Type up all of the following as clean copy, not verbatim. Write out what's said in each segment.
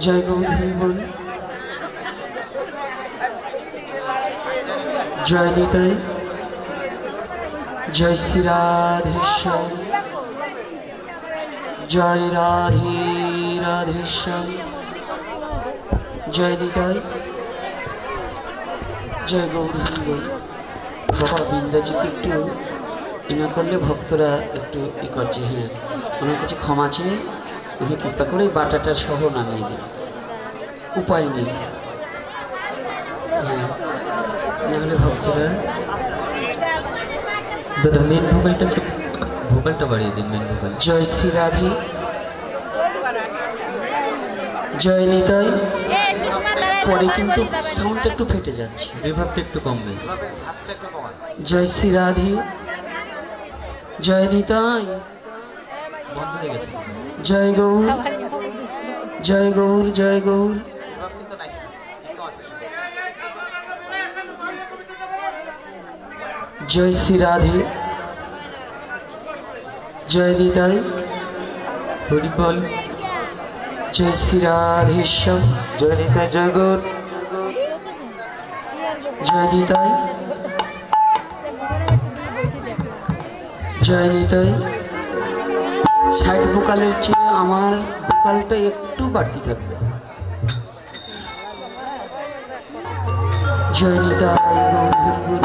জয় গৌর হরিবল, জয় নিতাই, জয় শ্রী রাধেশ্যাম, জয় রাধে রাধেশ্যাম, জয় নিতাই, জয় গৌর হরিবল। বাবা বৃন্দাজিকে একটু ইনা করলে ভক্তরা একটু ই করছে। হ্যাঁ, ওনার কাছে ক্ষমা চেয়ে উনি কৃপা করে বাটাটার সহ নামিয়ে দিন, উপায় নেই। হ্যাঁ, নাহলে ভক্তরা দাদা মেন ভোকালটা বাড়িয়ে দিন। Main vocal. জয় শ্রী রাধে, জয় নিতাই। পরে কিন্তু সাউন্ডটা একটু ফেটে যাচ্ছে, রিভাবটা একটু কমবে। জয় শ্রী রাধে, জয় নিতাই, বন্ধ হয়ে গেছে। জয় গৌর, জয় গৌর, জয় গৌর। জয় শ্রী রাধে, জয় নিতাই, হরিবল। জয় শ্রী রাধেশ্যাম, জয় নিতাই, জয় গৌর। জয় নিতাই, জয় নিতাই। সাইড ভোকালের চেয়ে আমার ভোকালটা একটু বাড়তি থাকবে। জয় নিতাই গৌর হরিবল।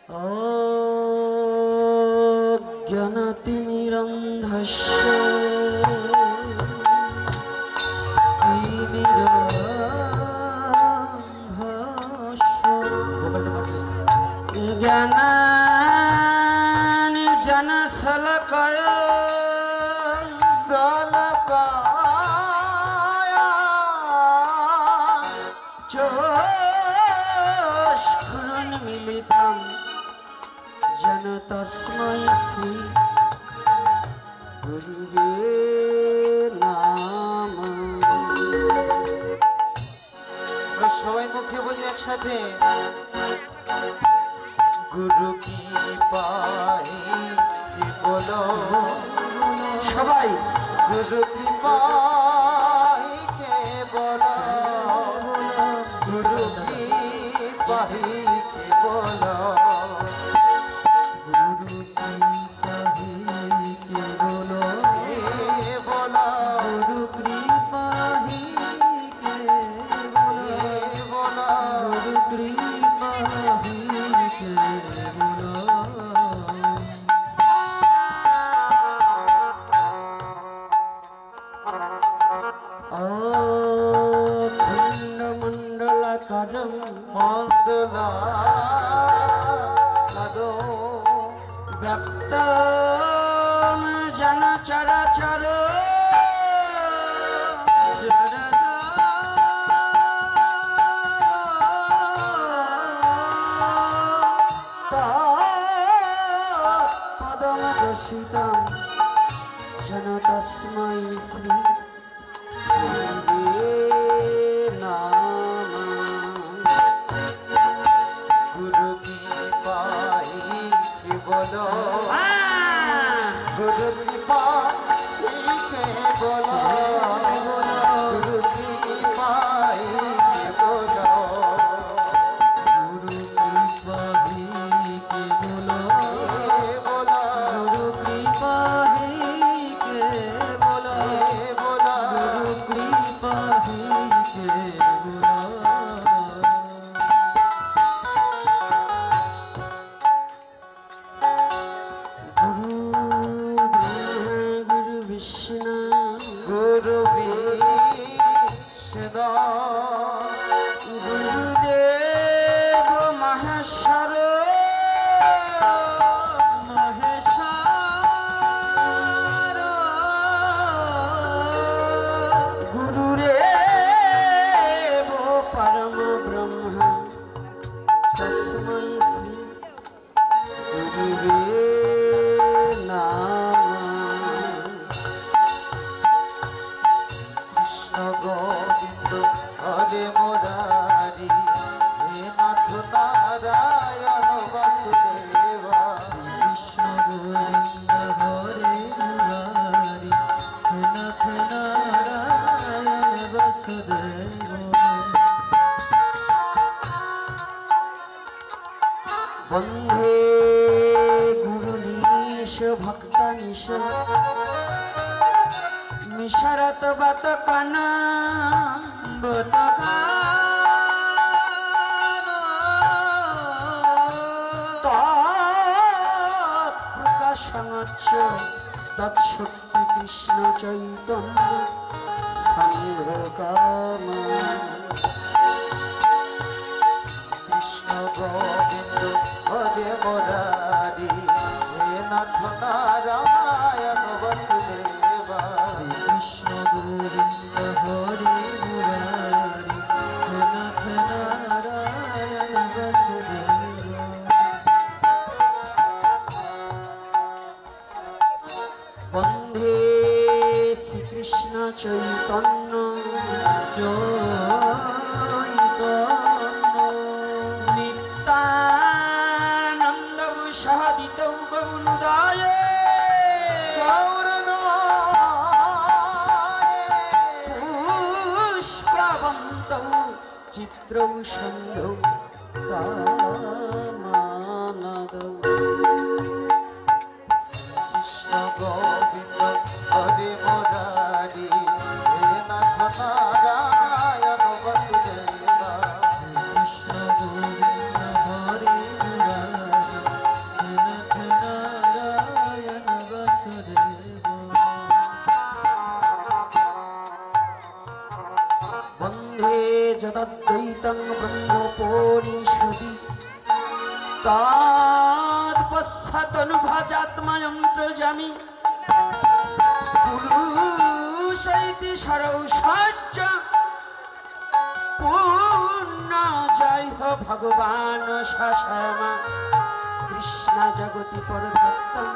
অজ্ঞানতিমিরন্ধস্য জ্ঞানাঞ্জন শলাকায় চক্ষুरुन्मीलितं যেন তস্मै শ্রী গুরুবে নমঃ। আমরা সবাই মুখে বলি একসাথে, গুরু কি পাহি কি বলো, সবাই গুরু কি পাহি কে বলো, গুরু কি পাহি কে বলো, গুরু কি পাহি কে বলো, বলো গুরু কৃপাহি কে বলো, বলো, গুরু কৃপাহি কে বলো। অখণ্ড মণ্ডলাকারম মন্দলা কাদো ব্যক্তম জন চরাচর পদম দশিতম জন তস্मै শ্রী গুরুবে নমঃ। গুরু কি পাহি কি বলো, গুরু কি পাহি কে বলো, গুরু কি পাহি কে বলো, গুরু কৃপাহি কে বলো, বলো, গুরু কৃপাহি কে বলো, বলো, গুরু কৃপাহি কে বলো। গুরু ব্রহ্মা গুরু বিষ্ণু গুরু বিষ্ণু গুরুদেব মহেশ্বর মহেশ্বর গুরুরেব পরম ব্রহ্ম তস্मै শ্রী গুরুবে নমঃ। কৃষ্ণ গোবিন্দ হরে মুরারি, হে নাথ নারায়ণ বাসুদেবা, কৃষ্ণ গোবিন্দ হরে মুরারি, হে নাথ নারায়ণ বাসুদেব। বন্ধে গুরুনীশ ভক্তানীশ মিশরত বত কানা বত প্রকাশনচ্চ তৎশক্তি কৃষ্ণ চৈতন্য সংঘ কাম। কৃষ্ণ গোবিন্দ হরে মুরারি, হে নাথ নারায়ণ বাসুদেবা, কৃষ্ণ গোবিন্দ হরে মুরারি, হে নাথ নারায়ণ বাসুদেব। বন্ধে শ্রীকৃষ্ণ চৈতন্য নিত্যানন্দ সহদিত গৌরদায় পুষ্পবন্ত চিত্রৌ সন্ধৌ তামানদৌ। কৃষ্ণ গোবিন্দ হরে মুরারি, হে নাথ নারায়ণ বাসুদেবা, কৃষ্ণ গোবিন্দ হরে মুরারি, यद्वैतं ब्रह्मोपनिषदि तत्पश्चादनुभजात्मयन्त्रजामि पुरुषैति सरौषज्ज पूर्ण जय हो भगवान शशमा कृष्ण जगति परतत्त्वं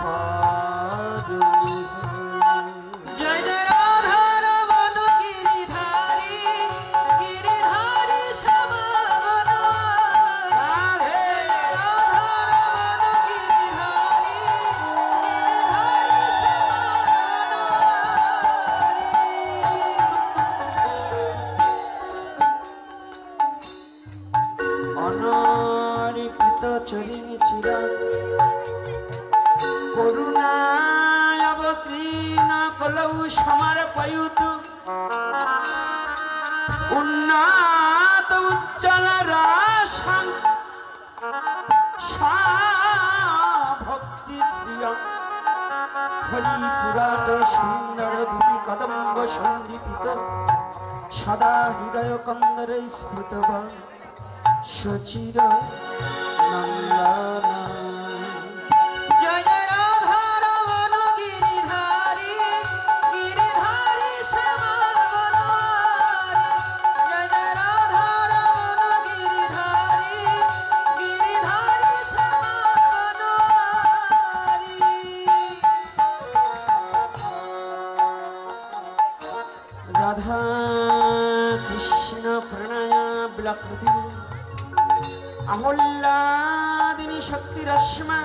पारुमिह जय जय राधा रमण गिरिधारी गिरिधारी श्यामा मनोहरी राधा रमण गिरिधारी गिरिधारी श्यामा मनोहरी अनार्पित चरिणी चिरा करुणावतीर्ण कलौ समर्पयतु उन्नात उज्ज्वल राशं सा भक्ति श्रियं हरिपुराट सुंदर दुति कदम्ब सन्दीपित सदा हृदय कंदरे स्फुटवा सचिर नंदना जय जय राधा रमण गिरिधारी गिरिधारी श्यामा मनोहरी जय जय राधा रमण गिरिधारी गिरिधारी श्यामा मनोहरी राधा कृष्ण प्रणय बिलकृति अमूल्यादिनी शक्ति रश्मा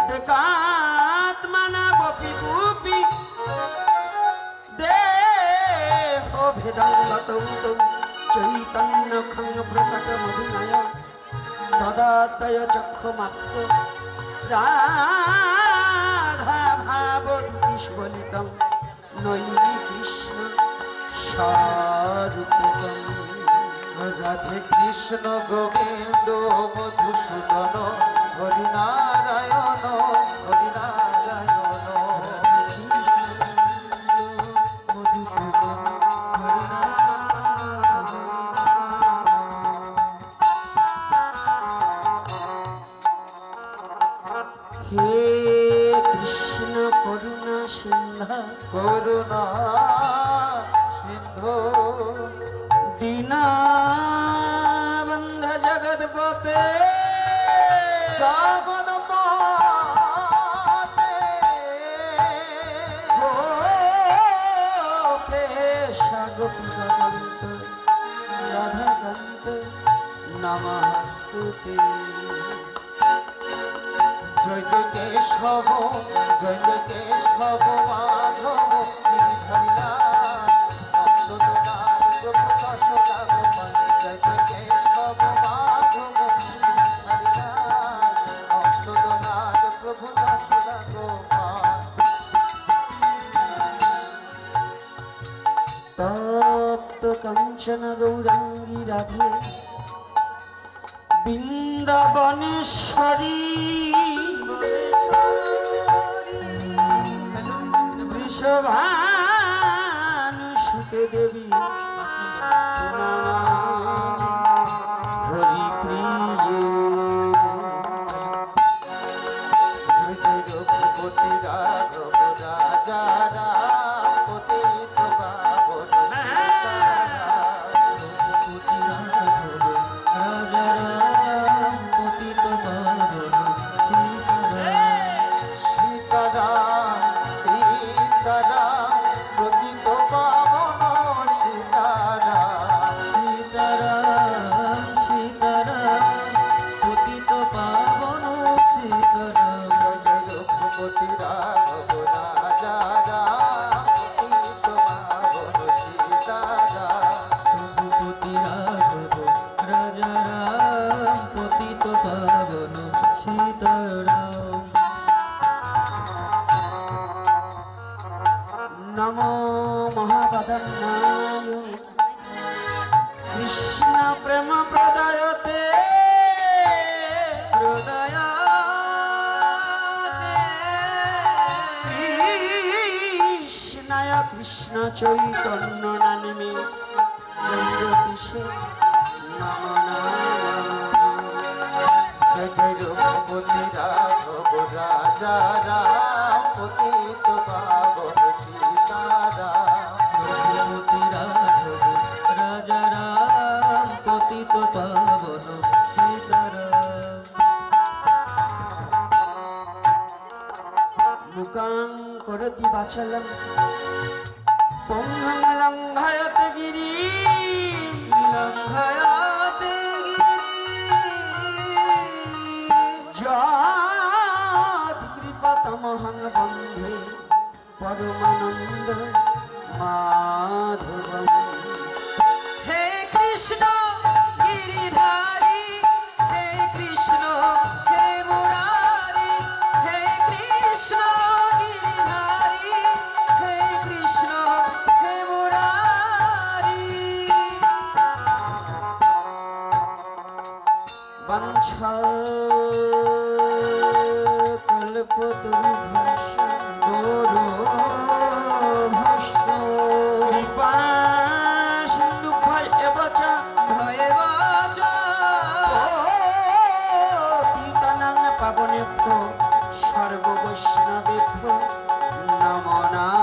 देकात्मना बपि भूपि देहो भेदांगतौ तौ चैतन्य खंग प्रकट मधुनय तदातय चक्षुमाप्त राधा भावदुतिष्वलितं नैवि कृष्ण सारूपितम् राधे कृष्ण गोविंद मधुसूदन हरिनारायण हरिनारायण हे कृष्ण करुणा सिंधु करुणा सिंधु दीनबंध जगतपते जगन्माते गोपेश गोपीकान्त राधाकान्त नमस्तुते जय जय केशव जय जय केशव माधव गिरिधरिलाल नंदनाथ प्रभु दशरथ गोपाल जय जय केशव माधव गिरिधरिलाल नंदनाथ प्रभु दशरथ गोपाल तप्त कंचन गौरांगी राधे वृंदावनेश्वरी वृषभानुसुते देवी नमामि हरिप्रिये जय जय रघुपति राघव राजा राम पतित पावन सीताराम सीताराम पतित पावन सीताराम सीताराम सीताराम पतित पावन सीताराम जय जय रघुपति राघव राजा राम पतित पावन सीताराम रघुपति राघव राजा राम पतित पावन सीताराम नमो महावदन्नाय कृष्ण प्रेम प्रदायते कृष्णाय कृष्ण चैतन्य नामे জগদীশে নম জয় জয় রঘুপতি রাঘব রাজা রাম পতিত পাবন সীতারাম রঘুপতি রাঘব রাজা রাম পতিত পাবন সীতারাম। মুকাং করতি বাচলম পঙ্গং লঙ্ঘয়তে গিরি লঙ্ঘয়াতে গিরি যাদ কৃপাতমহং বন্ধে পরমানন্দ মাধবম। হে কৃষ্ণ গিরিধারী, হে কৃষ্ণ হে মুরারি, হে কৃষ্ণ গিরিধারী, হে কৃষ্ণ হে মুরারি। বঞ্ছা কল্পতরুভ্যশ্চ কৃপা সিন্ধুভ্য চ ভয়ে বাচা পতিতানাং পাবনেভ্যো সর্ববৈষ্ণবেভ্যো নমো নমঃ।